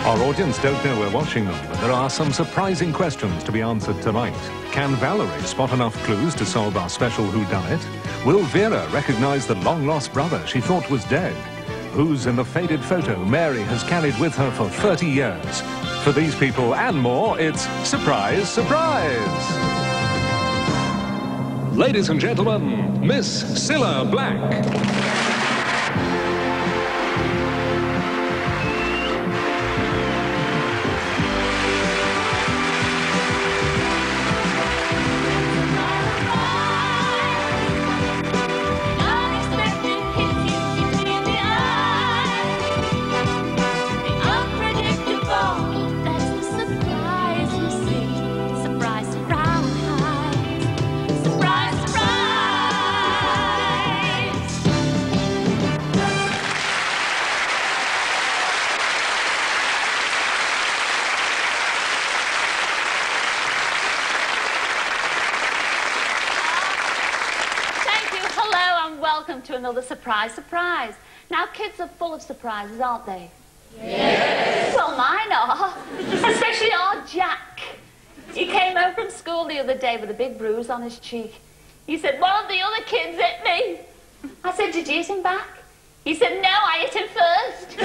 Our audience don't know we're watching them, but there are some surprising questions to be answered tonight. Can Valerie spot enough clues to solve our special whodunit? Will Vera recognize the long-lost brother she thought was dead? Who's in the faded photo Mary has carried with her for 30 years? For these people and more, it's Surprise, Surprise! Ladies and gentlemen, Miss Cilla Black. Welcome to another Surprise, Surprise. Now, kids are full of surprises, aren't they? Yes. Well, mine are. Especially our Jack. He came home from school the other day with a big bruise on his cheek. He said, "One of the other kids hit me." I said, "Did you hit him back?" He said, "No, I hit him first."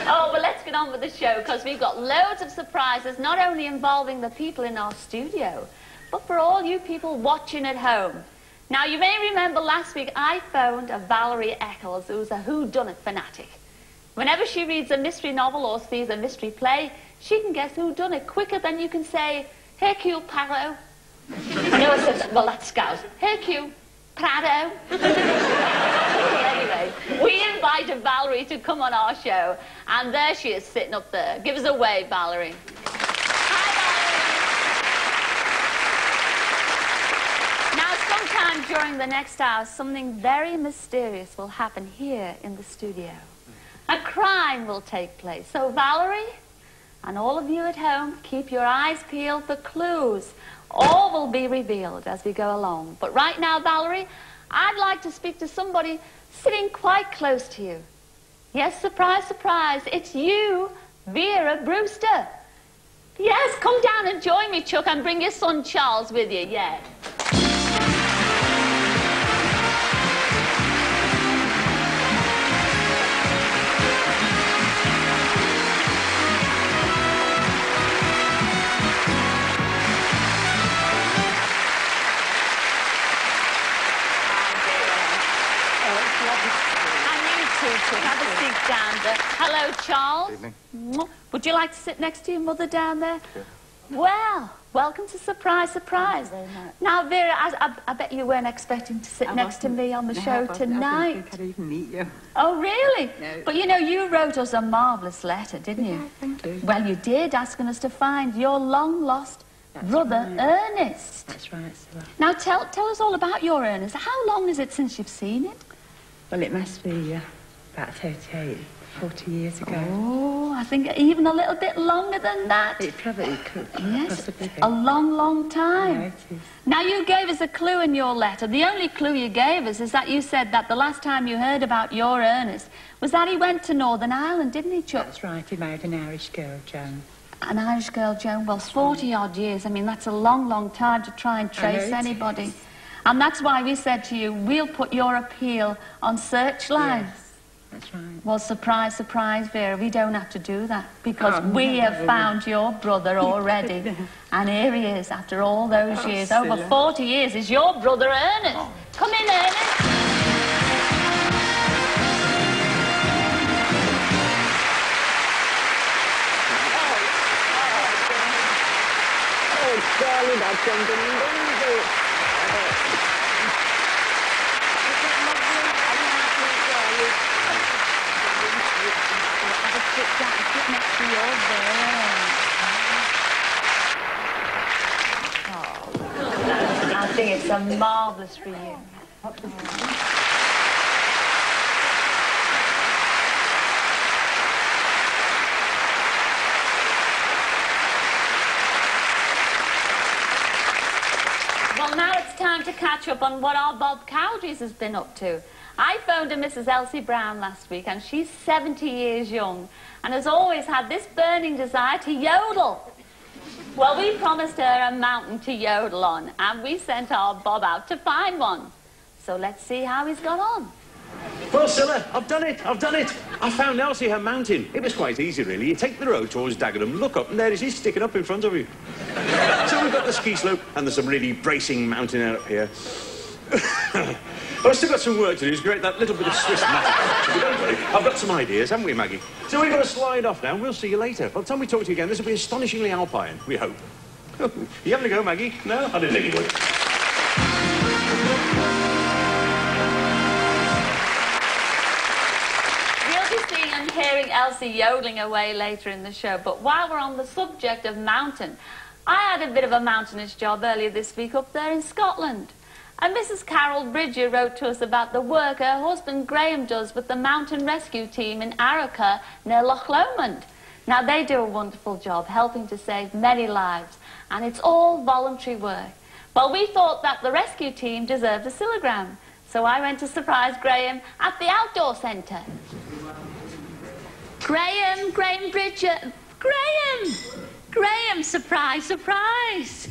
Oh, well, let's get on with the show, because we've got loads of surprises, not only involving the people in our studio, but for all you people watching at home. Now, you may remember last week I phoned a Valerie Eccles, who's a whodunit fanatic. Whenever she reads a mystery novel or sees a mystery play, she can guess whodunit quicker than you can say, "Hercule Poirot." No, I said, well, that's Scouse. "Hercule Prado." Anyway, we invited Valerie to come on our show, and there she is sitting up there. Give us a wave, Valerie. Sometime during the next hour, something very mysterious will happen here in the studio. A crime will take place. So, Valerie, and all of you at home, keep your eyes peeled for clues. All will be revealed as we go along. But right now, Valerie, I'd like to speak to somebody sitting quite close to you. Yes, surprise, surprise, it's you, Vera Brewster. Yes, come down and join me, Chuck, and bring your son Charles with you, yeah. Have a seat down there. Hello, Charles. Good evening. Would you like to sit next to your mother down there? Sure. Well, welcome to Surprise, Surprise. Thank you very much. Now, Vera, I bet you weren't expecting to sit next to me on the show tonight. I didn't think I'd even meet you. Oh, really? No. But you know, you wrote us a marvellous letter, didn't you? Yeah, thank you. Well, you did, asking us to find your long-lost brother, right. Ernest. That's right, Cilla. Now, tell us all about your Ernest. How long is it since you've seen it? Well, it must be about 38, 40 years ago. Oh, I think even a little bit longer than that. It probably could. Yes, Possibly be. a long, long time. Yeah, it is. Now, you gave us a clue in your letter. The only clue you gave us is that you said that the last time you heard about your Ernest was that he went to Northern Ireland, didn't he, Chuck? That's right, he married an Irish girl, Joan. An Irish girl, Joan. Well, 40-odd years. I mean, that's a long, long time to try and trace anybody. Is. And that's why we said to you, we'll put your appeal on Searchline. Yes, that's right. Well, surprise, surprise, Vera, we don't have to do that, because we have found your brother already. And here he is, after all those years. Cilla. Over 40 years is your brother, Ernest. Oh. Come in, Ernest. Oh, Charlie, that's unbelievable. Sit next to your bed. Oh, I think it's a marvellous reunion. Well, now it's time to catch up on what our Bob Cowderies has been up to. I phoned a Mrs. Elsie Brown last week, and she's 70 years young and has always had this burning desire to yodel. Well, we promised her a mountain to yodel on, and we sent our Bob out to find one. So let's see how he's got on. Well, Cilla, I've done it. I found Elsie her mountain. It was quite easy, really. You take the road towards Dagenham, look up, and there it is, sticking up in front of you. So we've got the ski slope, and there's some really bracing mountain air up here. But I've still got some work to do to create that little bit of Swiss magic. But don't worry, I've got some ideas, haven't we, Maggie? So we've got to slide off now, and we'll see you later. By the time we talk to you again, this will be astonishingly alpine, we hope. You having a go, Maggie? No? I didn't think you would. And hearing Elsie yodeling away later in the show. But while we're on the subject of mountain, I had a bit of a mountainous job earlier this week up there in Scotland. And Mrs. Carol Bridger wrote to us about the work her husband Graham does with the mountain rescue team in Arrocha near Loch Lomond. Now, they do a wonderful job helping to save many lives, and it's all voluntary work. Well, we thought that the rescue team deserved a Cillagram, so I went to surprise Graham at the outdoor centre. Graham Bridger. Graham, surprise. Surprise,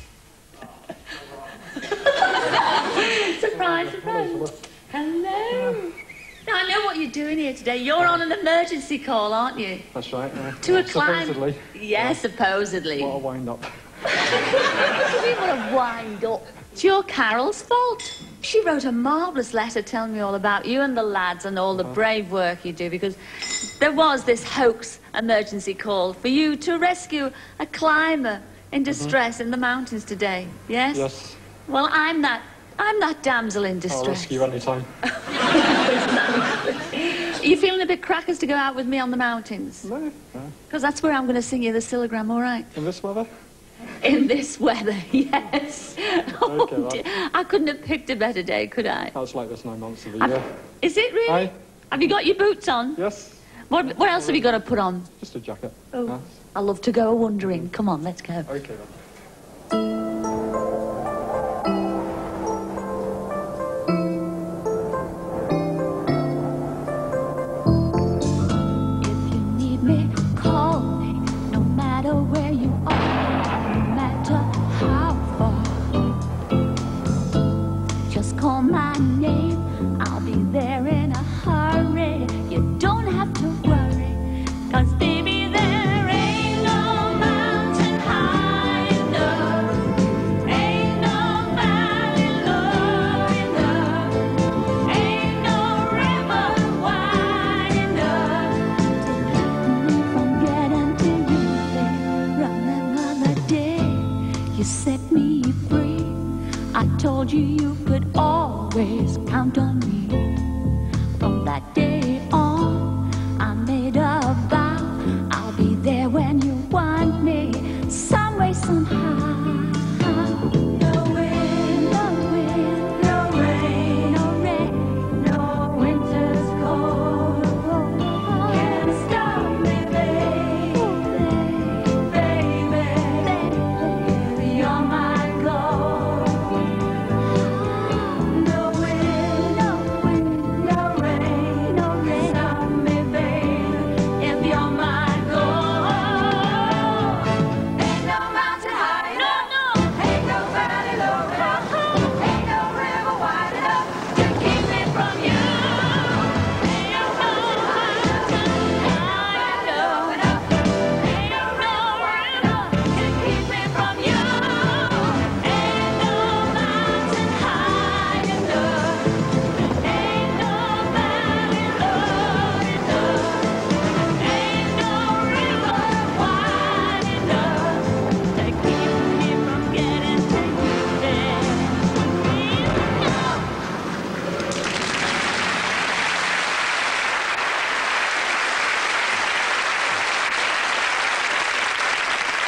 surprise. Hello. Now, I know what you're doing here today. You're on an emergency call, aren't you? That's right, yeah. To a climb. Supposedly. Yeah, supposedly. What a wind-up. What do you mean, what a wind-up? It's your Carol's fault. She wrote a marvellous letter telling me all about you and the lads and all the brave work you do, because there was this hoax emergency call for you to rescue a climber in distress in the mountains today, yes? Yes. Well, I'm that damsel in distress. I'll rescue you any time. Are you feeling a bit crackers to go out with me on the mountains? No. Because that's where I'm going to sing you the Cillagram, all right? In this weather? In this weather, yes. Oh, Okay, dear. I couldn't have picked a better day, could I? That's like this 9 months of the year. Is it really? Aye. Have you got your boots on? Yes. What else have you got to put on? Just a jacket. Oh, Yes. I love to go wandering. Come on, let's go. Okay, then. If you need me, call me. No matter where you are, no matter how far. Just call my name. I'll be there in a hurry. You don't have to worry, 'cause baby, there ain't no mountain high enough, ain't no valley low enough, ain't no river wide enough to keep me from getting to you, babe. Remember the day you set me free? I told you you could always count on me. From that day on, I made a vow. I'll be there when you want me, some way, somehow. No wind, no wind, no rain, no rain, no winter's cold can stop me, baby, you're my goal. No wind, no wind, no rain, stop me, baby, if you're my goal. Ain't no mountain high enough, ain't no valley low enough, ain't no river wide enough to keep me from you. Ain't no mountain high enough, ain't no river enough to keep me from you. Ain't no mountain high enough, ain't no valley low enough, ain't no river wide enough to keep me from getting to you, babe.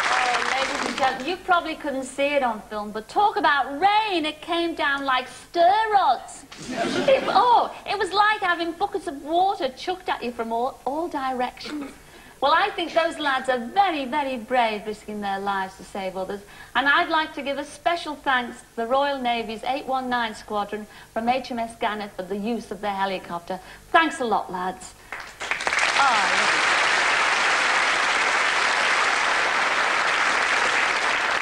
Oh, ladies and gentlemen, you probably couldn't see it on film, but talk about rain. It came down like stir rods. It was like having buckets of water chucked at you from all directions. Well, I think those lads are very, very brave, risking their lives to save others. And I'd like to give a special thanks to the Royal Navy's 819 Squadron from HMS Gannet for the use of their helicopter. Thanks a lot, lads.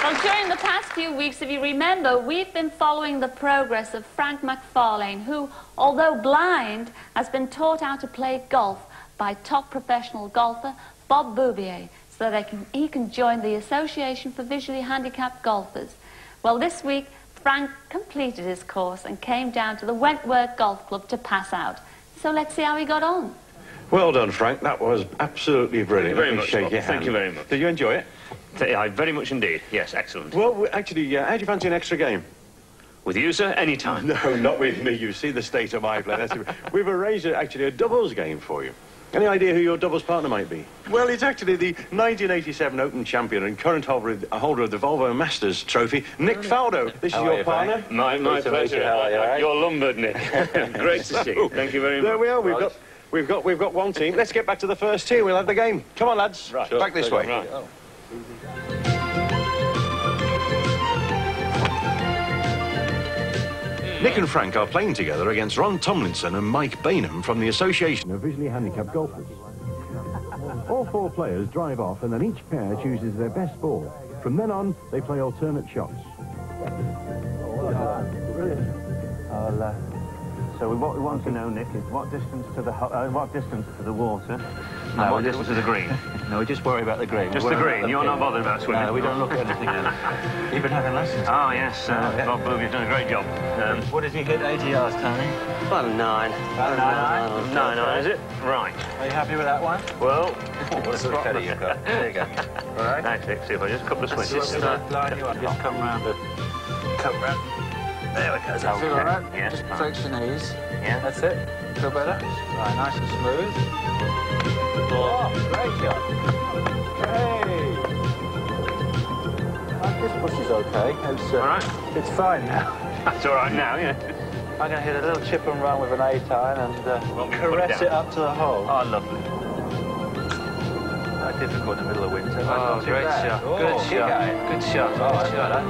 Well, during the past few weeks, if you remember, we've been following the progress of Frank McFarlane, who, although blind, has been taught how to play golf by top professional golfer Bob Bouvier, so that he can join the Association for Visually Handicapped Golfers. Well, this week, Frank completed his course and came down to the Wentworth Golf Club to pass out. So let's see how he got on. Well done, Frank. That was absolutely brilliant. Thank you very much, Bob. Thank you very much. Did you enjoy it? Yeah, very much indeed. Yes, excellent. Well, actually, how do you fancy an extra game? With you, sir, any time. No, not with me. You see the state of my play. We've arranged, actually, a doubles game for you. Any idea who your doubles partner might be? Well, it's actually the 1987 Open champion and current holder of the Volvo Masters trophy, Nick Faldo. This is your partner. My pleasure. How are you? Right? You're lumbered, Nick. Great to see you. Thank you very much. There we are. We've got one team. Let's get back to the first tee. We'll have the game. Come on, lads. Right. Back this way. Right. Nick and Frank are playing together against Ron Tomlinson and Mike Bainham from the Association of Visually Handicapped Golfers. All four players drive off and then each pair chooses their best ball. From then on, they play alternate shots. So what we want to know, Nick, is what distance to the water? And what distance to the green? No, we just worry about the green. Just the green. You're not bothered about swimming? No, we don't look at anything else. You've been having lessons? Oh, yes. Bob Booby, you've done a great job. What did you hit 80 yards, Tony? About 9. About 9? 9, is it? Right. Are you happy with that one? Well... What a good caddy you've got. There you go. All right. Actually, see if I just a couple of switches. Just line you up. Just come round the... Come round. There it goes. That's it, all right? Yes. Just flex your knees. Yeah. That's it. Feel better? Right, nice and smooth. Oh, great shot. Hey! This push is okay. It's, all right. It's fine now. That's all right now, yeah. I'm going to hit a little chip and run with an 8-iron and caress it up to the hole. Oh, lovely. Quite difficult in the middle of winter. Oh, great shot. Good shot. Good shot. Oh, good shot.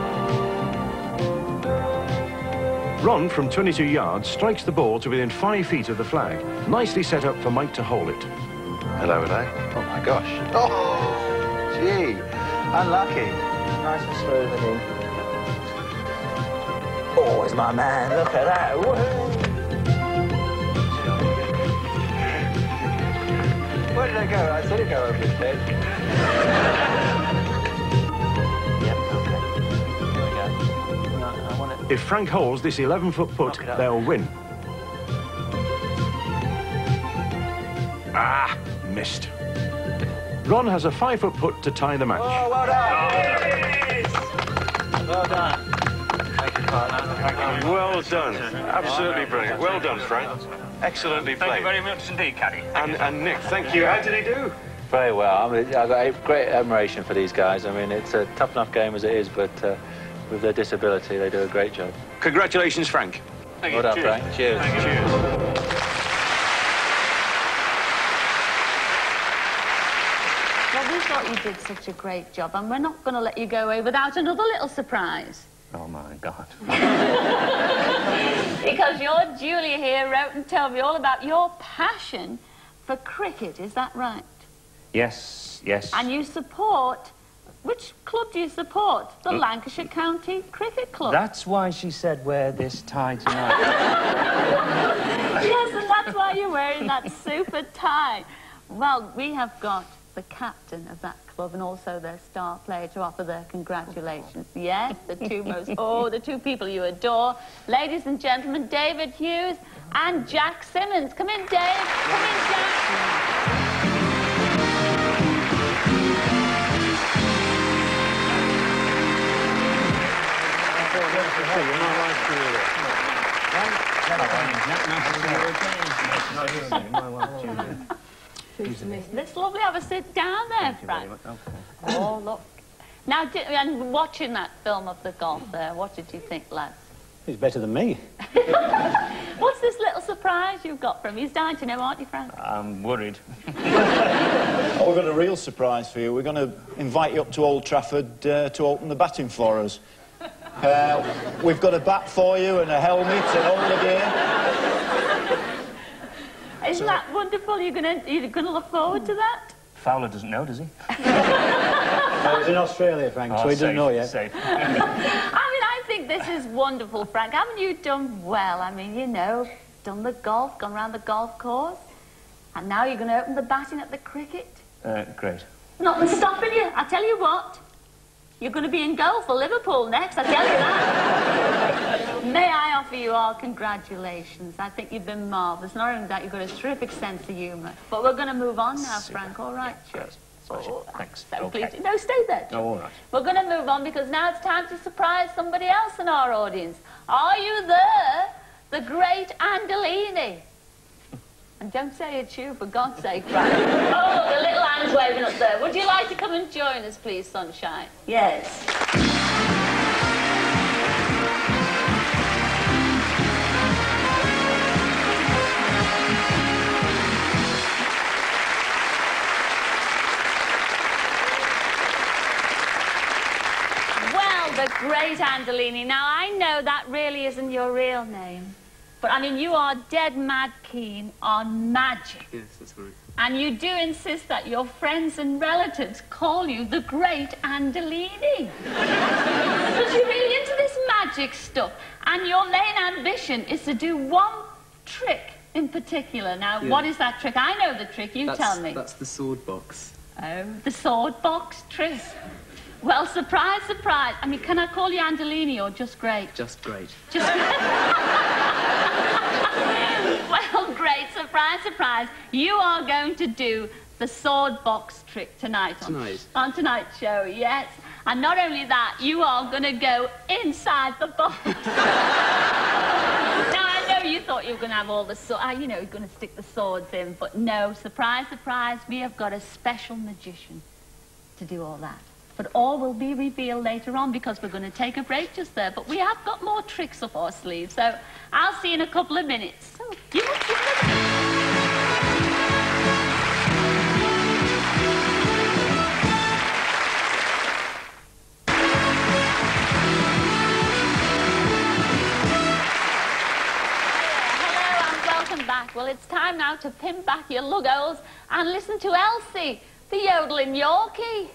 Ron, from 22 yards, strikes the ball to within 5 feet of the flag. Nicely set up for Mike to hold it. Hello there. Oh, my gosh. Oh, gee. Unlucky. Nice and smooth and in. Oh, it's my man. Look at that. Woohoo! Where did I go? I said it go over his head. Yep, okay. Here we go. Right, I want it. If Frank holds this 11-foot putt, they'll win. Ah, missed. Ron has a 5-foot putt to tie the match. Oh, well done! Well done. Thank you, partner. Thank you. Well done. Absolutely brilliant. Well done, Frank. Excellently played. Thank you very much indeed, Caddy. And Nick, thank you. How did he do? Very well. I mean, I've got a great admiration for these guys. I mean, it's a tough enough game as it is, but with their disability, they do a great job. Congratulations, Frank. Thank you. Well done, Frank. Cheers. Thank you. Cheers. Well, we thought you did such a great job, and we're not going to let you go away without another little surprise. Oh, my God. Because your Julia here wrote and told me all about your passion for cricket, is that right? Yes, yes. And you support... Which club do you support? The Lancashire County Cricket Club. That's why she said wear this tie tonight. Yes, and that's why you're wearing that super tie. Well, we have got the captain of that club and also their star player to offer their congratulations. Yes, the two people you adore. Ladies and gentlemen, David Hughes and Jack Simmons. Come in, Dave. Come in, Jack. It's lovely. Have a sit down there, Frank. Oh, look. Now, and watching that film of the golf there, what did you think, lads? He's better than me. What's this little surprise you've got for him? He's dying to know, aren't you, Frank? I'm worried. Oh, we've got a real surprise for you. We're going to invite you up to Old Trafford to open the batting for us. We've got a bat for you and a helmet and all the gear. Isn't that wonderful? You're gonna look forward to that? Fowler doesn't know, does he? He's in Australia, Frank, so he doesn't know yet. Safe. I mean, I think this is wonderful, Frank. Haven't you done well? I mean, you know, done the golf, gone round the golf course, and now you're going to open the batting at the cricket. Great. Nothing stopping you. I tell you what, you're going to be in goal for Liverpool next, I tell you that. May I offer you all congratulations. I think you've been marvellous. Not only that, you've got a terrific sense of humour. But we're going to move on now, Frank, all right? Sure. Oh, thanks. So Okay. pleased. No, stay there. Oh, all right. We're going to move on because now it's time to surprise somebody else in our audience. Are you there? The great Andolini. And don't say it's you, for God's sake, Frank. Oh, the little hand's waving up there. Would you like to come and join us, please, Sunshine? Yes. The great Andolini. Now, I know that really isn't your real name, but I mean, you are dead mad keen on magic. Yes, that's right. And you do insist that your friends and relatives call you the great Andolini. Because you're really into this magic stuff, and your main ambition is to do one trick in particular. Now, what is that trick? I know the trick, you tell me. That's the sword box. Oh, the sword box trick. Well, surprise, surprise. I mean, can I call you Andolini or just great? Just great. Just Well, great. Surprise, surprise. You are going to do the sword box trick tonight. On tonight's show, yes. And not only that, you are going to go inside the box. Now, I know you thought you were going to have all the you know, you're going to stick the swords in, but no, surprise, surprise, we have got a special magician to do all that. But all will be revealed later on because we're going to take a break just there. But we have got more tricks up our sleeves, so I'll see you in a couple of minutes. So, you must be Hello and welcome back. Well, it's time now to pin back your lugos and listen to Elsie, the yodeling Yorkie.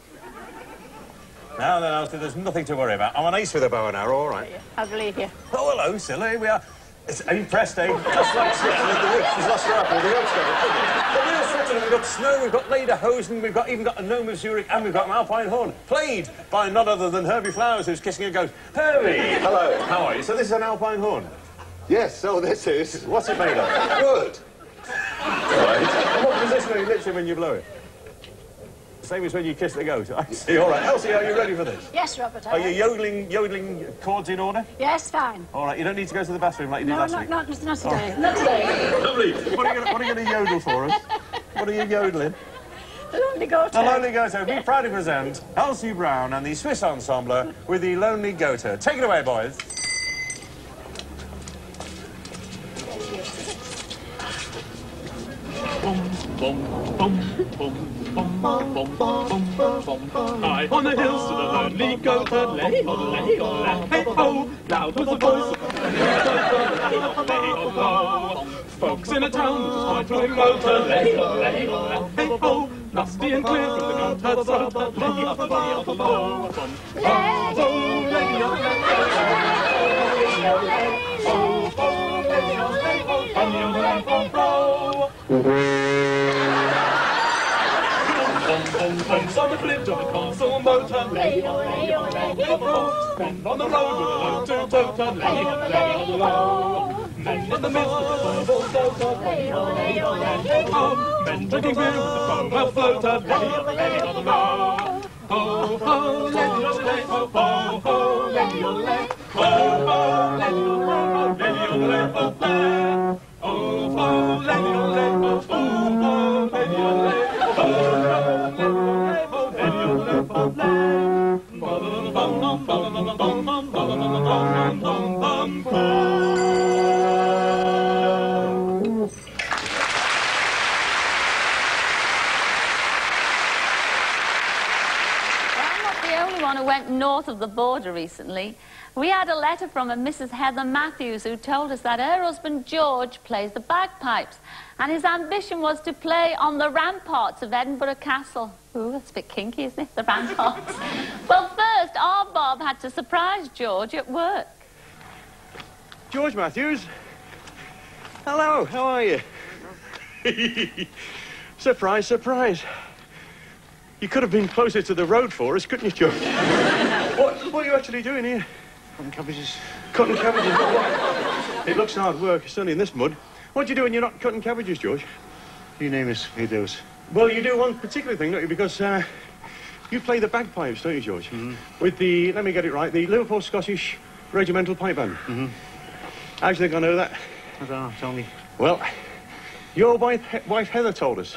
Now then, Elsie, there's nothing to worry about. I'm an ace with a bow and arrow, all right. I believe you. Oh, hello, Cilla. Here we are. It's impressed, eh? Just like Cilla with the witch. She's lost her apple. The oaks got it. The real Switzerland, we've got snow, we've got lederhosen, we've got even got a gnome of Zurich, and we've got an alpine horn, played by none other than Herbie Flowers, who's kissing a ghost. Herbie! Hello. How are you? So this is an alpine horn? Yes, so this is. What's it made of? Wood. Right. And what position are you lips in when you blow it? Same as when you kiss the goat. I see. All right. Elsie, are you ready for this? Yes, Robert, I Are you yodeling chords in order? Yes, fine. All right. You don't need to go to the bathroom like you did last week. Not today. Right. Not today. Lovely. What are you going to yodel for us? What are you yodeling? The Lonely Goater. The Lonely Goater. We proudly present Elsie Brown and the Swiss Ensemble with the Lonely Goater. Take it away, boys. High on the hills to the lonely goater, lay ho, hey ho, loud was the voice of the lay ho. Folks in a town just point to a motor, lay ho, hey ho, lusty and clear from the goater's throat, lay ho, on the bridge of the console motor, lay ho, men on the road with a load to toter, lay ho, men in the midst of the verbal soda, lay ho, men drinking beer with the foam of floater, lay ho, ho, ho, lay ho, ho, ho, lay ho, ho, ho, lay ho, ho, ho, lay ho, anyone who went north of the border recently, we had a letter from a Mrs. Heather Matthews who told us that her husband George plays the bagpipes and his ambition was to play on the ramparts of Edinburgh Castle. Ooh, that's a bit kinky, isn't it? The ramparts. Well, first, our Bob had to surprise George at work. George Matthews. Hello, how are you? Surprise, surprise. You could have been closer to the road for us, couldn't you, George? What are you actually doing here? Cutting cabbages. Cutting cabbages? It looks hard work, it's only in this mud. What do you do when you're not cutting cabbages, George? You name it, he does. Well, you do one particular thing, don't you? Because you play the bagpipes, don't you, George? Mm-hmm. With the, let me get it right, the Liverpool Scottish Regimental Pipe Band. Mm-hmm. How do you think I know that? I don't know, tell me. Well, your wife Heather told us.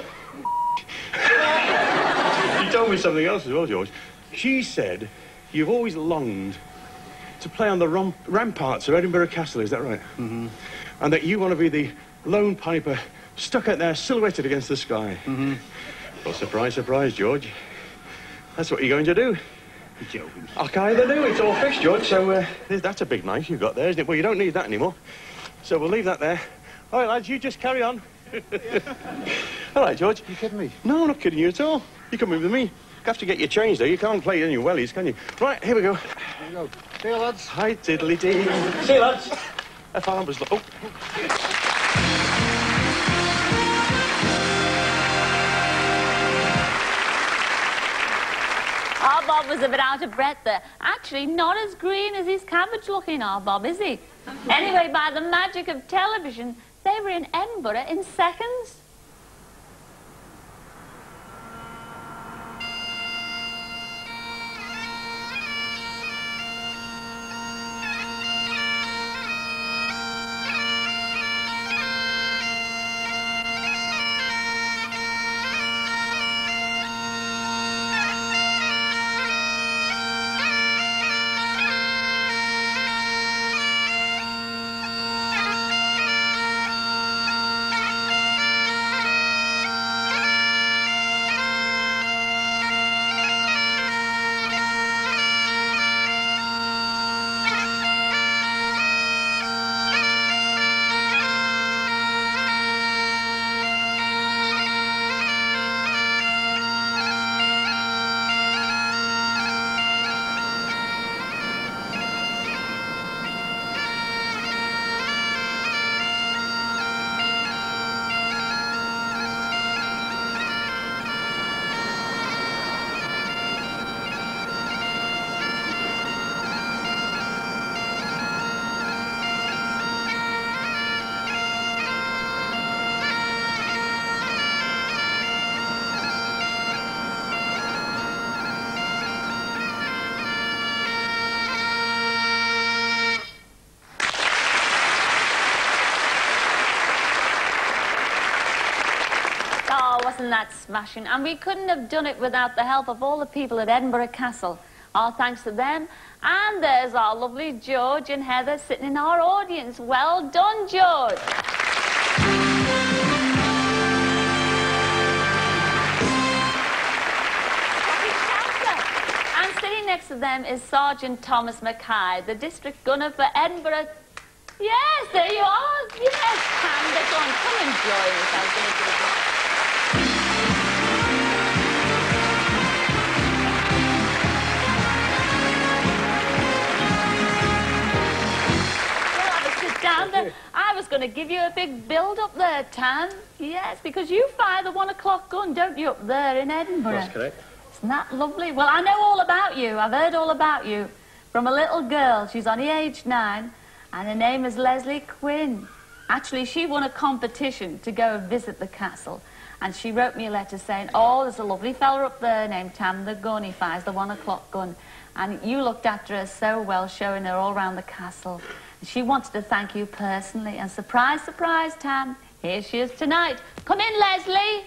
She told me something else as well, George. She said you've always longed to play on the ramparts of Edinburgh Castle, is that right? Mm-hmm. And that you want to be the lone piper stuck out there silhouetted against the sky. Mm-hmm. Well, surprise, surprise, George. That's what you're going to do. You're joking. I can either do. It's all fish, George, so that's a big knife you've got there, isn't it? Well, you don't need that anymore. So we'll leave that there. All right, lads, you just carry on. All right, George. You kidding me? No, I'm not kidding you at all. You come in with me. You have to get your change, though. You can't play in your wellies, can you? Right, here we go. Here we go. See you, lads. Hi, tiddly-dee. See you, lads. If I was... Oh. Our Bob was a bit out of breath there. Actually, not as green as his cabbage looking, our Bob, is he? Anyway, by the magic of television, they were in Edinburgh in seconds. Wasn't that smashing? And we couldn't have done it without the help of all the people at Edinburgh Castle. Our thanks to them. And there's our lovely George and Heather sitting in our audience. Well done, George. And sitting next to them is Sergeant Thomas Mackay, the district gunner for Edinburgh. Yes, there you are. Yes, Panda, go on, come and join us. I was going to give you a big build-up there, Tam. Yes, because you fire the 1 o'clock gun, don't you, up there in Edinburgh? That's correct. Isn't that lovely? Well, I know all about you. I've heard all about you from a little girl. She's only aged 9, and her name is Leslie Quinn. Actually, she won a competition to go and visit the castle, and she wrote me a letter saying, oh, there's a lovely fella up there named Tam the gun. He fires the 1 o'clock gun. And you looked after her so well, showing her all around the castle. She wanted to thank you personally, and surprise, surprise, Tam, here she is tonight. Come in, Leslie.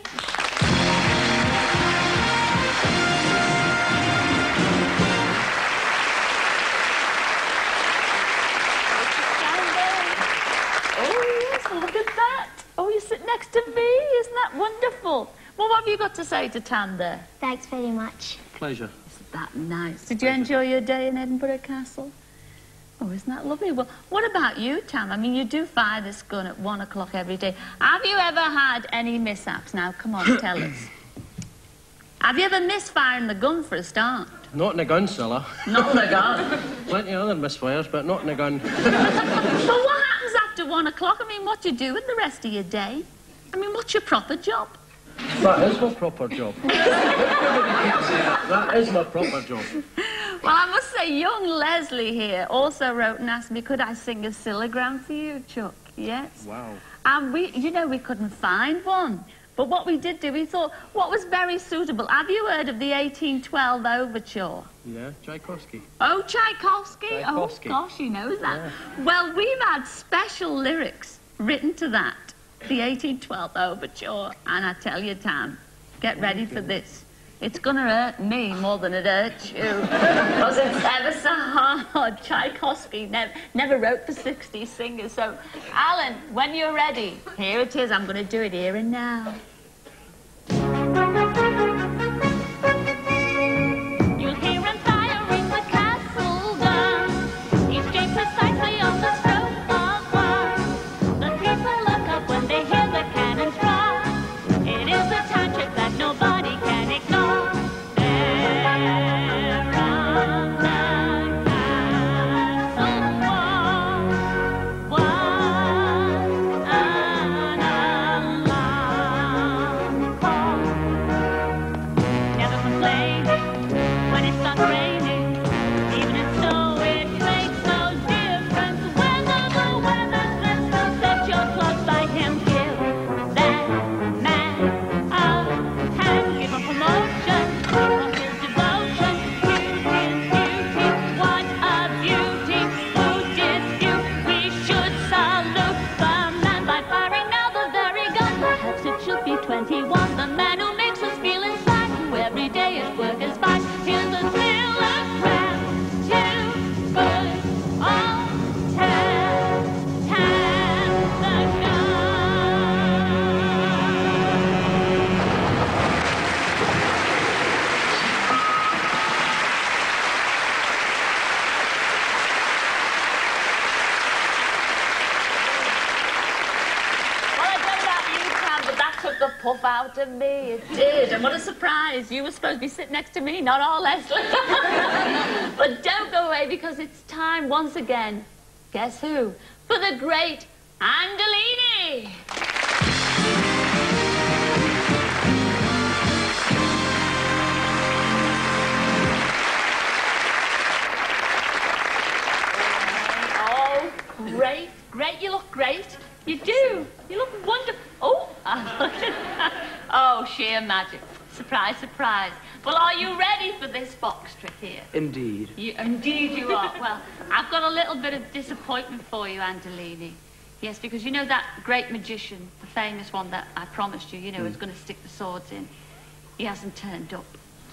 Oh, yes, look at that. Oh, you sit next to me. Isn't that wonderful? Well, what have you got to say to Tam there? Thanks very much. Pleasure. that nice? Did you enjoy your day in Edinburgh Castle? Oh, isn't that lovely? Well, what about you, Tam? I mean, you do fire this gun at 1 o'clock every day. Have you ever had any mishaps? Now, come on, tell us. Have you ever missed firing the gun for a start? Not in a gun, Cilla. Not in a gun? Plenty of other misfires, but not in a gun. But what happens after 1 o'clock? I mean, what do you do with the rest of your day? I mean, what's your proper job? That is my proper job. That is my proper job. Well, I must say, young Leslie here also wrote and asked me, could I sing a Cillagram for you, Chuck? Yes. Wow. And we couldn't find one. But what we did do, we thought, what was very suitable? Have you heard of the 1812 Overture? Yeah, Tchaikovsky. Oh, Tchaikovsky? Tchaikovsky. Oh, gosh, he knows that. Yeah. Well, we've had special lyrics written to that, the 1812 Overture. And I tell you, Tam, get ready for this. It's going to hurt me more than it hurts you. Because it's ever so hard. Tchaikovsky never wrote for 60 singers. So, Alan, when you're ready, here it is. I'm going to do it here and now. You'll hear him firing the castle gun. He's aimed precisely on the stroke of one. The people look up when they hear the cannons roar. It is a time check that nobody can ignore. Puff out of me, it did. And what a surprise. You were supposed to be sitting next to me, not our Leslie. But don't go away, because it's time once again, guess who? For the great Andolini. Oh, great, great. You look great. You do. You look wonderful. Oh, oh, sheer magic. Surprise, surprise. Well, are you ready for this box trick here? Indeed. Indeed you are. Well, I've got a little bit of disappointment for you, Andolini. Yes, because you know that great magician, the famous one that I promised you, is going to stick the swords in. He hasn't turned up.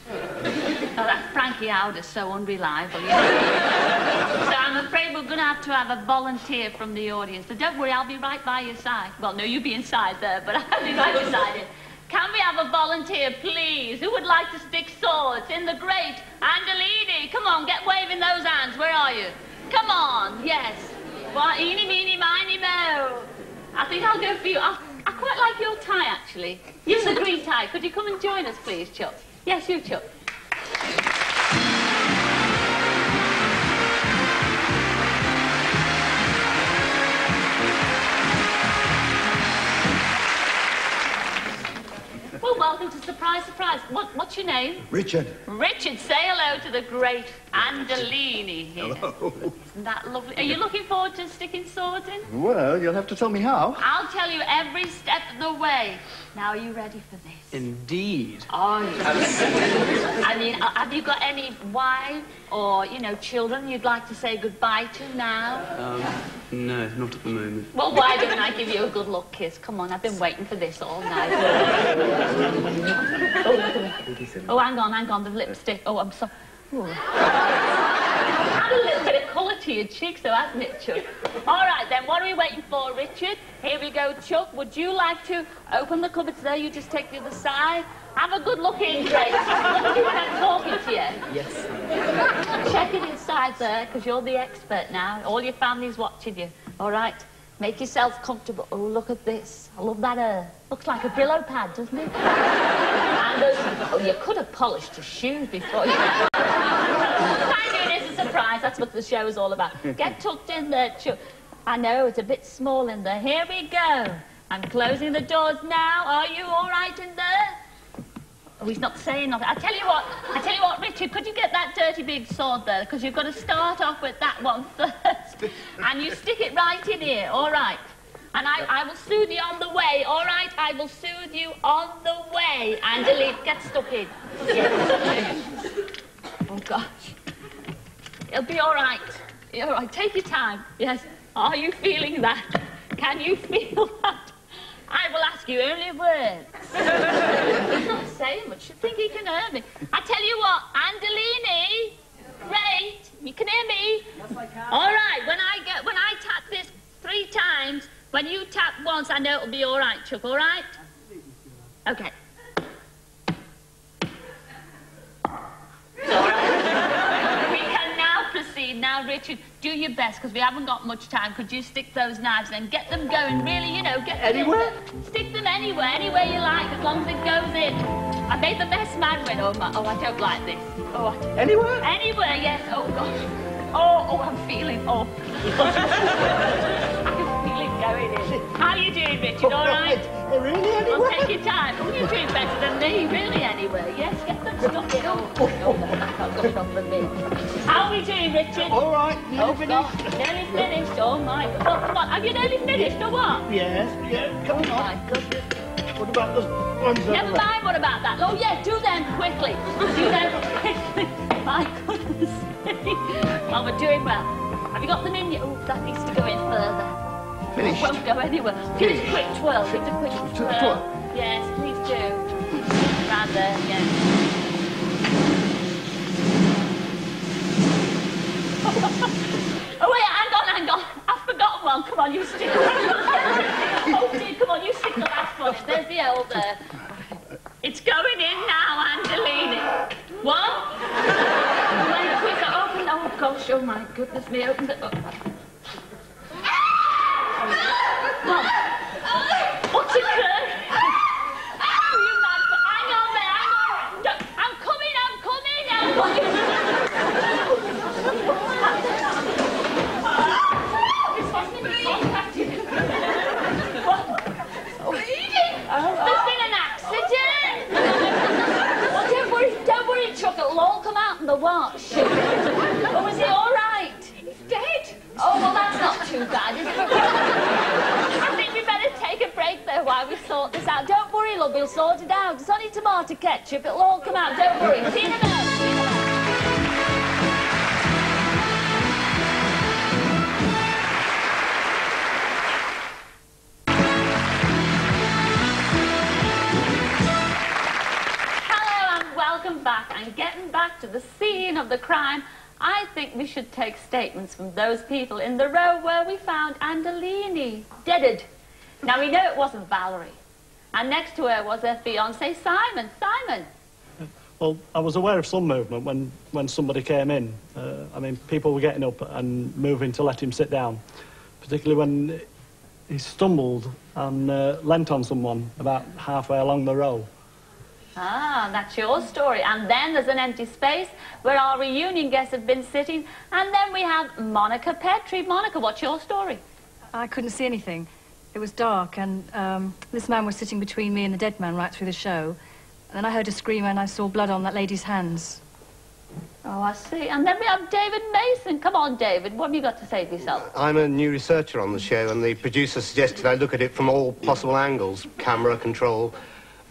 Oh, that Frankie Howder's so unreliable, So I'm afraid we're going to have a volunteer from the audience. So don't worry, I'll be right by your side. Well, no, you be inside there, but I'll be right beside you. Can we have a volunteer, please? Who would like to stick swords in the great Andolini? Come on, get waving those hands. Where are you? Come on, yes. Well, eeny, meeny, miny, mo. I think I'll go for you. I quite like your tie, actually. You're the green tie. Could you come and join us, please, Chuck? Yes, you, Chuck. Well, welcome to Surprise, Surprise. What's your name? Richard. Richard, say hello to the great Andolini here. Hello. Isn't that lovely? Are you looking forward to sticking swords in? Well, you'll have to tell me how. I'll tell you every step of the way. Now, are you ready for this? Indeed. Oh, yes. I mean, have you got any wife or, children you'd like to say goodbye to now? No, not at the moment. Well, why don't I give you a good luck kiss? Come on, I've been waiting for this all night. Oh, hang on, the lipstick. Oh, I'm sorry. Add a little bit of colour to your cheeks, though, hasn't it, Chuck? All right, then, what are we waiting for, Richard? Here we go, Chuck. Would you like to open the cupboards there? You just take the other side. Have a good look in, Grace. Look at you when I'm talking to you. Yes. Check it inside there, because you're the expert now. All your family's watching you. All right? Make yourself comfortable. Oh, look at this. I love that. Looks like a Brillo pad, doesn't it? And oh, you could have polished your shoes before you... I'm doing this as a surprise. That's what the show is all about. Get tucked in there, Chuck. I know, it's a bit small in there. Here we go. I'm closing the doors now. Are you all right in there? Oh, he's not saying nothing. I tell you what, Richard, could you get that dirty big sword there? Because you've got to start off with that one first. And you stick it right in here, all right? And I will soothe you on the way, all right? I will soothe you on the way. Angelique, get stuck in. Yes. Oh, gosh. It'll be all right. All right, take your time. Yes. Are you feeling that? Can you feel that? I will ask you only words. He's not saying much. You think he can hear me? I tell you what, Andolini, Ray, you can hear me? Yes, I can. All right, when I tap this 3 times, when you tap once, I know it'll be all right, Chuck, all right? Okay. All right. We can now proceed. Now, Richard, do your best, because we haven't got much time. Could you stick those knives in? Get them going, really, you know, get them Anywhere? Stick them anywhere you like, as long as it goes in. I made the best man win. Oh, I don't like this. Oh, Anywhere? Anywhere, yes. Oh, gosh. Oh, I'm feeling, I can feel it going in. How are you doing, Richard? All right? Really, anywhere? Well, take your time. Oh, you're doing better than me, really, anyway. Yes, get them stuck in. Oh, no, that's not good enough for me. How are we doing, Richard? All right, nearly finished. God, nearly finished. Oh, my God. Oh, come on. Have you nearly finished, or what? Yes, yeah, come Oh, on. my goodness. What about those ones over Never there? mind what about that. Oh, yeah, do them quickly. Do them quickly. My goodness. Oh, we're doing well. Have you got them in yet? Oh, that needs to go in further. Finished. It won't go anywhere. Give us a quick twirl. Give us a quick twirl. Twirl. Yes, please do. Round there, yes. Oh, wait, hang on. I've forgotten one. Come on, you stick the Oh, dear, come on, you stick the last one. There's the old there. It's going in now, Angelini. One. Wait, quicker, open. Oh, gosh, oh, my goodness me, open the... Oh. What's occurred? Oh, you mad? Hang on there, hang on. Don't, I'm coming. This wasn't even contacted. What? Oh, there's been an accident. Well, don't worry, Chuck. It'll all come out in the wash. Oh, is he all right? He's dead. Oh, well, that's not too bad, is it? I think we better take a break there while we sort this out. Don't worry, love, we'll sort it out. It's only tomato ketchup. It'll all come out. Don't worry. See you in a minute. Hello and welcome back. And getting back to the scene of the crime, I think we should take statements from those people in the row where we found Andolini deaded. Now, we know it wasn't Valerie. And next to her was her fiancé, Simon. Simon. Well, I was aware of some movement when somebody came in. I mean, people were getting up and moving to let him sit down, particularly when he stumbled and leant on someone about halfway along the row. Ah, that's your story. And then there's an empty space where our reunion guests have been sitting. And then we have Monica Petrie. Monica, what's your story? I couldn't see anything. It was dark, and this man was sitting between me and the dead man right through the show. And then I heard a scream, and I saw blood on that lady's hands. Oh, I see. And then we have David Mason. Come on, David. What have you got to say for yourself? I'm a new researcher on the show, and the producer suggested I look at it from all possible angles. Camera, control,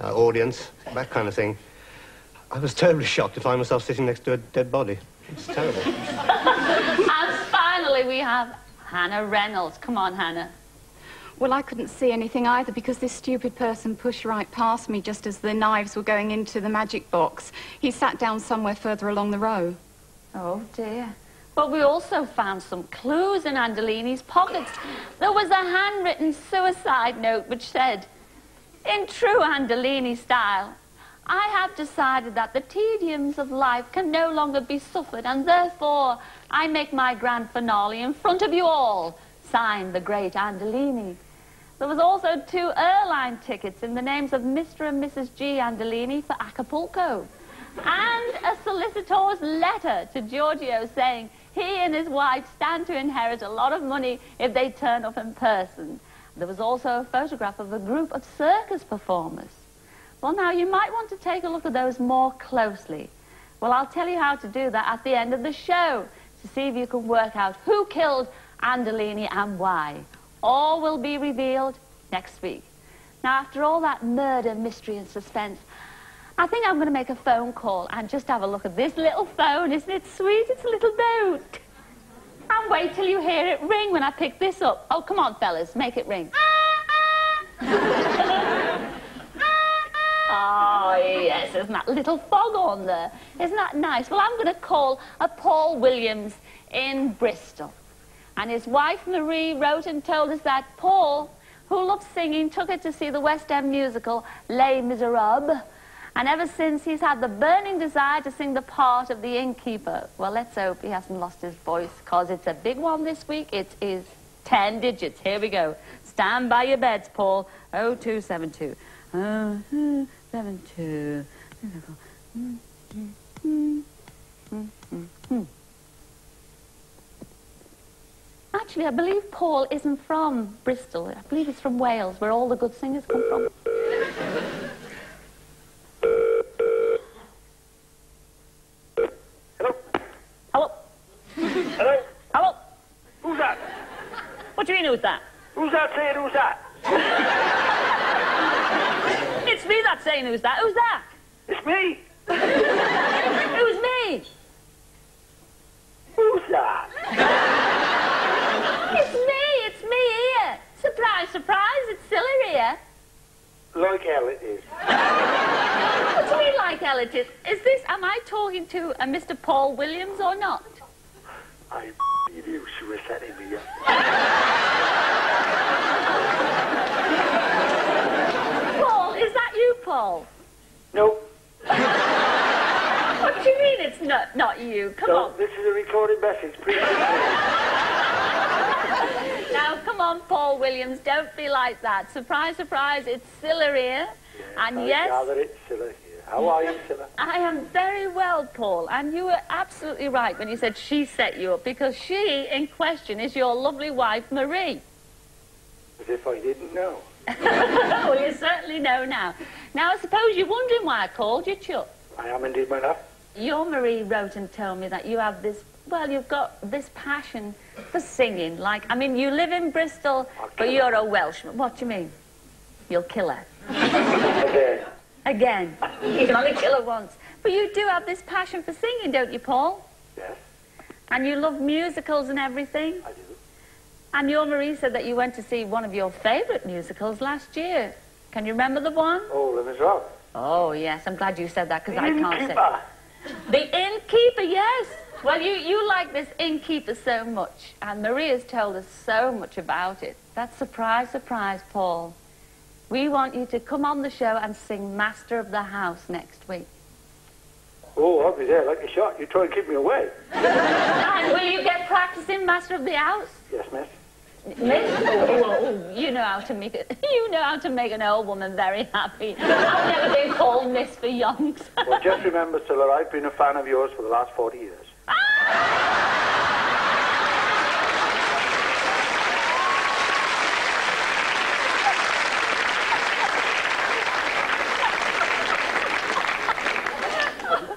audience, that kind of thing. I was terribly shocked to find myself sitting next to a dead body. It's terrible. And finally, we have Hannah Reynolds. Come on, Hannah. Well, I couldn't see anything either because this stupid person pushed right past me just as the knives were going into the magic box. He sat down somewhere further along the row. Oh, dear. But we also found some clues in Andolini's pockets. There was a handwritten suicide note which said, "In true Andolini style, I have decided that the tediums of life can no longer be suffered, and therefore I make my grand finale in front of you all. Signed, the great Andolini." There was also 2 airline tickets in the names of Mr. and Mrs. G. Andolini for Acapulco, and a solicitor's letter to Giorgio saying he and his wife stand to inherit a lot of money if they turn up in person. There was also a photograph of a group of circus performers. Well, now, you might want to take a look at those more closely. Well, I'll tell you how to do that at the end of the show, to see if you can work out who killed Andolini and why. All will be revealed next week. Now, after all that murder, mystery and suspense, I think I'm going to make a phone call and just have a look at this little phone. Isn't it sweet? It's a little note. And wait till you hear it ring when I pick this up. Oh, come on, fellas, make it ring. Oh, yes, there's that little foghorn there. Isn't that nice? Well, I'm going to call a Paul Williams in Bristol. And his wife, Marie, wrote and told us that Paul, who loved singing, took her to see the West End musical Les Miserables. And ever since, he's had the burning desire to sing the part of the innkeeper. Well, let's hope he hasn't lost his voice, because it's a big one this week. It is 10 digits. Here we go. Stand by your beds, Paul. 0272. 0272. Actually, I believe Paul isn't from Bristol. I believe he's from Wales, where all the good singers come from. Hello? Hello? Hello? Who's that? What do you mean, who's that? Who's that saying who's that? It's me that's saying who's that. Who's that? It's me. Who's me? Who's that? It's me here. Surprise, surprise, it's Cilla here. Like hell it is. What do you mean like hell it is? Am I talking to a Mr. Paul Williams or not? I you, she was setting me up. Paul, is that you, Paul? No. What do you mean it's not you? Come on. This is a recorded message. Please. Now, come on, Paul Williams, don't be like that. Surprise, surprise, it's Cilla here. Yeah, and I yes... gather it's Cilla here. How are you, Cilla? I am very well, Paul, and you were absolutely right when you said she set you up, because she, in question, is your lovely wife, Marie. As if I didn't know. Well, you certainly know now. Now, I suppose you're wondering why I called you, Chuck. I am indeed, my love. Your Marie wrote and told me that you have this... Well, you've got this passion for singing. Like, I mean, you live in Bristol, but you're a Welshman. What do you mean? You'll kill her. Again. You can only kill her once. But you do have this passion for singing, don't you, Paul? Yes. And you love musicals and everything? I do. And your Marie said that you went to see one of your favourite musicals last year. Can you remember the one? Oh, Les Miserables. Oh, yes. I'm glad you said that, because I can't say Innkeeper. The innkeeper, yes. Well, you like this innkeeper so much, and Maria's told us so much about it. That's surprise, surprise, Paul. We want you to come on the show and sing Master of the House next week. Oh, I'll be there like a shot. You try and keep me away. And will you get practicing Master of the House? Yes, miss. Miss? Oh, you know how to make it. You know how to make an old woman very happy. I've never been called Miss for Youngs. Well, just remember, Cilla, I've been a fan of yours for the last 40 years.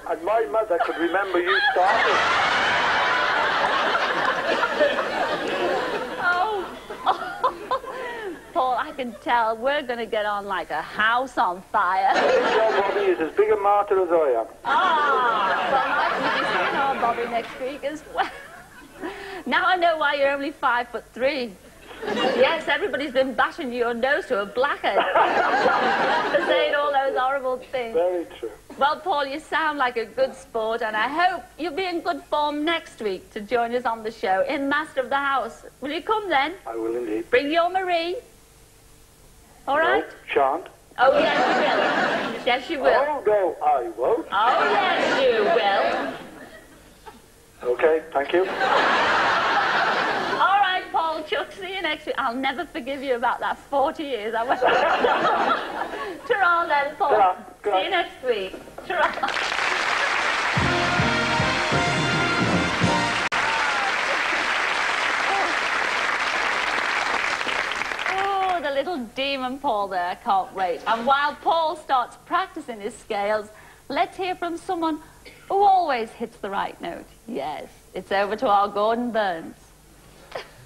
And my mother could remember you starting. Paul, I can tell we're going to get on like a house on fire. Your Bobby is as big a martyr as I am. Well, I can be seeing our Bobby next week as well. Now I know why you're only 5'3". Yes, everybody's been bashing your nose to a blackhead for saying all those horrible things. Very true. Well, Paul, you sound like a good sport, and I hope you'll be in good form next week to join us on the show in Master of the House. Will you come then? I will indeed. Bring your Marie. All right? No, shan't. Oh, yes, you will. Yes, you will. Oh, no, I won't. Oh, yes, you will. Okay, thank you. All right, Paul, Chuck, see you next week. I'll never forgive you about that 40 years. I was... Ta-ra then, Paul. Ta-ra. See you next week. Ta-ra. Oh, the little demon Paul there. Can't wait. And while Paul starts practicing his scales, let's hear from someone who always hits the right note. Yes, it's over to our Gordon Burns.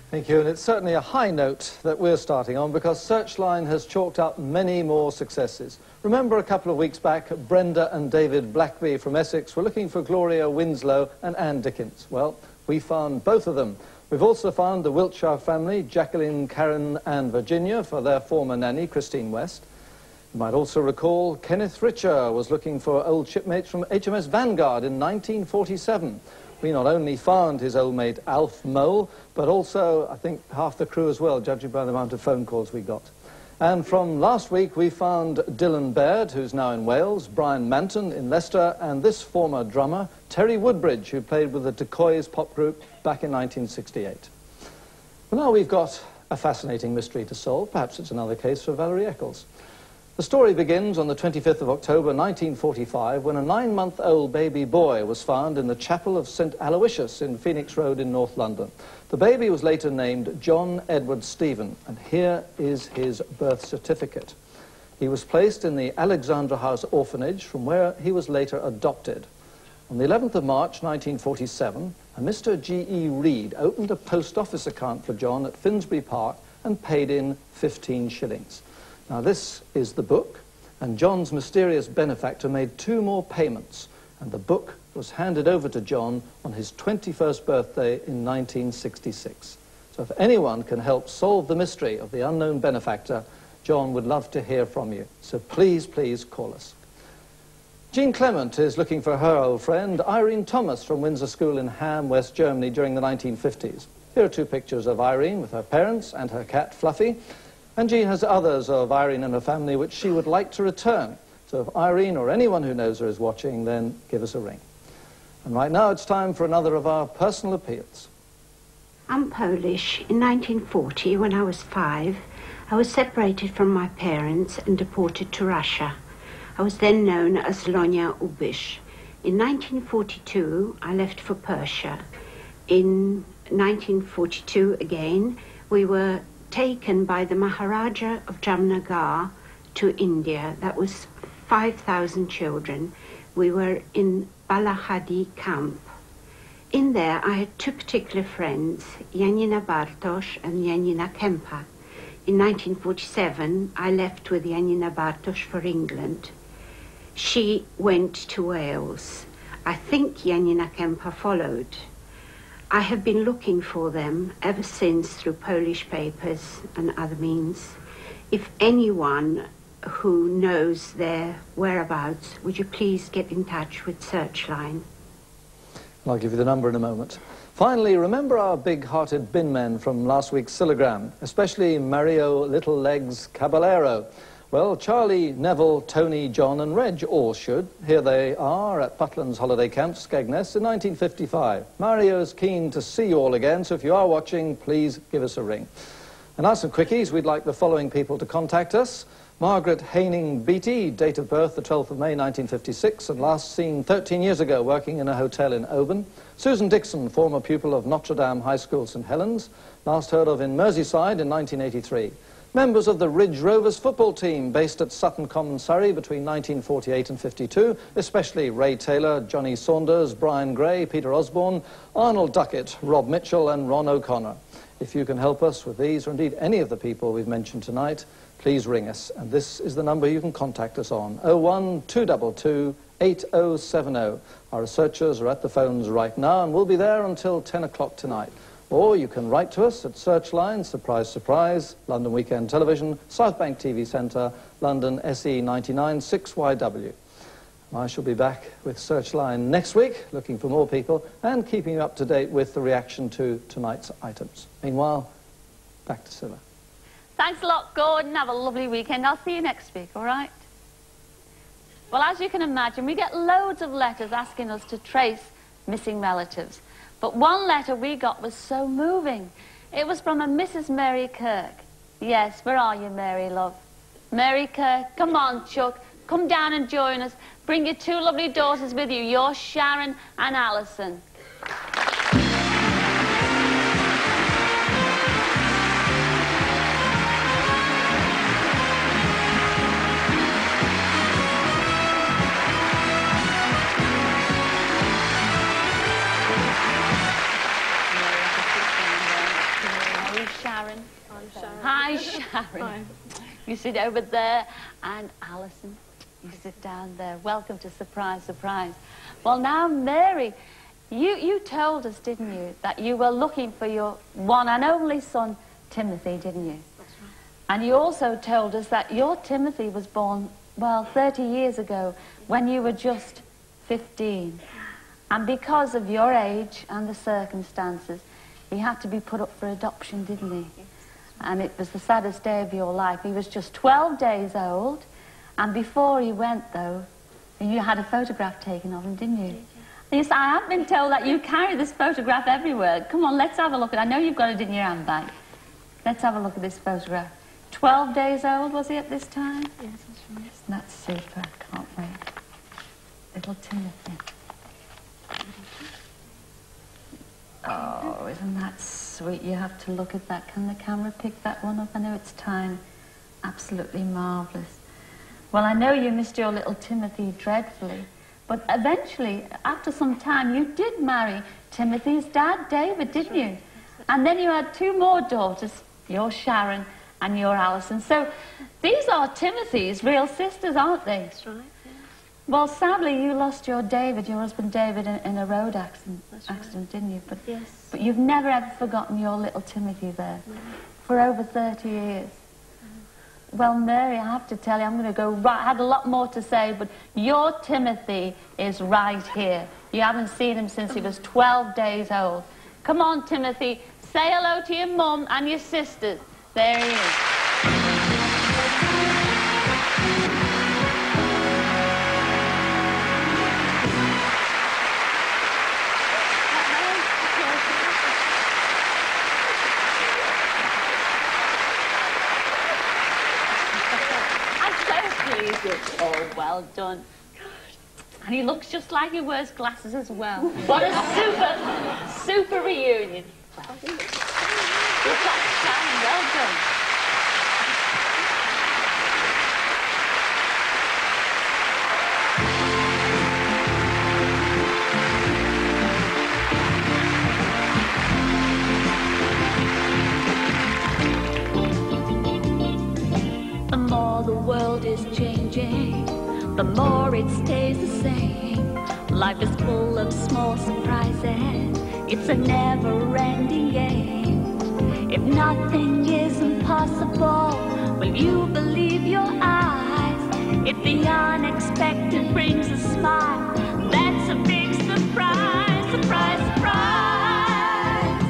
Thank you, and it's certainly a high note that we're starting on because Searchline has chalked up many more successes. Remember a couple of weeks back, Brenda and David Blackby from Essex were looking for Gloria Winslow and Anne Dickens. Well, we found both of them. We've also found the Wiltshire family, Jacqueline, Karen and Virginia, for their former nanny, Christine West. You might also recall Kenneth Richer was looking for old shipmates from HMS Vanguard in 1947. We not only found his old mate Alf Mole, but also, I think, half the crew as well, judging by the amount of phone calls we got. And from last week, we found Dylan Baird, who's now in Wales, Brian Manton in Leicester, and this former drummer, Terry Woodbridge, who played with the Decoys pop group back in 1968. Well, now we've got a fascinating mystery to solve. Perhaps it's another case for Valerie Eccles. The story begins on the 25th of October 1945 when a 9-month-old baby boy was found in the chapel of St Aloysius in Phoenix Road in North London. The baby was later named John Edward Stephen, and here is his birth certificate. He was placed in the Alexandra House orphanage from where he was later adopted. On the 11th of March 1947, a Mr. G.E. Reed opened a post office account for John at Finsbury Park and paid in 15 shillings. Now this is the book, and John's mysterious benefactor made 2 more payments, and the book was handed over to John on his 21st birthday in 1966. So if anyone can help solve the mystery of the unknown benefactor, John would love to hear from you. So please, please call us. Jean Clement is looking for her old friend, Irene Thomas from Windsor School in Ham, West Germany during the 1950s. Here are 2 pictures of Irene with her parents and her cat Fluffy. And Jean has others of Irene and her family which she would like to return. So if Irene or anyone who knows her is watching, then give us a ring. And right now it's time for another of our personal appeals. I'm Polish. In 1940, when I was 5, I was separated from my parents and deported to Russia. I was then known as Lonia Ubish. In 1942, I left for Persia. In 1942 again, we were taken by the Maharaja of Jamnagar to India. That was 5,000 children. We were in Balahadi camp. In there, I had 2 particular friends, Janina Bartosz and Janina Kempa. In 1947, I left with Janina Bartosz for England. She went to Wales. I think Janina Kempa followed. I have been looking for them ever since through Polish papers and other means. If anyone who knows their whereabouts, would you please get in touch with Searchline? I'll give you the number in a moment. Finally, remember our big-hearted bin men from last week's Cillagram, especially Mario Little Legs Caballero. Well, Charlie, Neville, Tony, John and Reg all should. Here they are at Putland's holiday camp, Skegness, in 1955. Mario's keen to see you all again, so if you are watching, please give us a ring. And now some quickies. We'd like the following people to contact us. Margaret Haining Beattie, date of birth the 12th of May 1956, and last seen 13 years ago working in a hotel in Oban. Susan Dixon, former pupil of Notre Dame High School, St Helens, last heard of in Merseyside in 1983. Members of the Ridge Rovers football team based at Sutton Common, Surrey between 1948 and 52, especially Ray Taylor, Johnny Saunders, Brian Gray, Peter Osborne, Arnold Duckett, Rob Mitchell and Ron O'Connor. If you can help us with these, or indeed any of the people we've mentioned tonight, please ring us. And this is the number you can contact us on, 01222 8070. Our researchers are at the phones right now and we'll be there until 10 o'clock tonight. Or you can write to us at Searchline, surprise, surprise, London Weekend Television, South Bank TV Centre, London SE 99 6YW. I shall be back with Searchline next week, looking for more people and keeping you up to date with the reaction to tonight's items. Meanwhile, back to Cilla. Thanks a lot, Gordon. Have a lovely weekend. I'll see you next week, all right? Well, as you can imagine, we get loads of letters asking us to trace missing relatives. But one letter we got was so moving. It was from a Mrs. Mary Kirk. Yes, where are you, Mary, love? Mary Kirk, come on, Chuck. Come down and join us. Bring your two lovely daughters with you, your Sharon and Alison. Sharon. I'm Sharon. Hi, Sharon. Hi. You sit over there, and Alison, you sit down there. Welcome to Surprise, Surprise. Well, now, Mary, you told us, didn't you, that you were looking for your one and only son, Timothy, didn't you? That's right. And you also told us that your Timothy was born, well, 30 years ago, when you were just 15. And because of your age and the circumstances, he had to be put up for adoption, didn't he? Yes. And it was the saddest day of your life. He was just 12 days old, and before he went, though, you had a photograph taken of him, didn't you? Yes, I have been told that you carry this photograph everywhere. Come on, let's have a look at it. I know you've got it in your handbag. Let's have a look at this photograph. 12 days old, was he at this time? Yes, that's right. That's super. Can't wait. Little Timothy. Oh, isn't that sweet? You have to look at that. Can the camera pick that one up? I know it's tiny. Absolutely marvellous. Well, I know you missed your little Timothy dreadfully, but eventually, after some time, you did marry Timothy's dad, David, didn't you? And then you had two more daughters, your Sharon and your Alison. So these are Timothy's real sisters, aren't they? That's right. Well, sadly, you lost your David, your husband David, in a road accident, didn't you? But, yes. But you've never ever forgotten your little Timothy there for over 30 years. Well, Mary, I have to tell you, I'm going to go right. I had a lot more to say, but your Timothy is right here. You haven't seen him since he was 12 days old. Come on, Timothy, say hello to your mum and your sisters. There he is. Oh, well done. And he looks just like he wears glasses as well. What a super reunion. Well done. The more the world is changing, the more it stays the same. Life is full of small surprises. It's a never-ending game. If nothing is impossible, will you believe your eyes? If the unexpected brings a smile, that's a big surprise, surprise, surprise.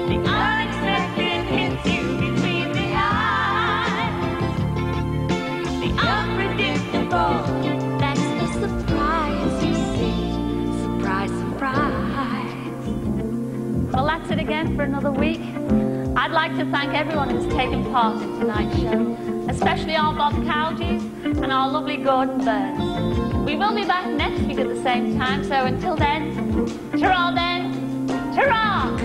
The unexpected hits you between the eyes. The unpredictable, that's the surprise you see. Surprise, surprise. Well, that's it again for another week. I'd like to thank everyone who's taken part in tonight's show, especially our Bob Cowdees and our lovely Gordon Burns. We will be back next week at the same time, so until then, ta-ra then, ta-ra!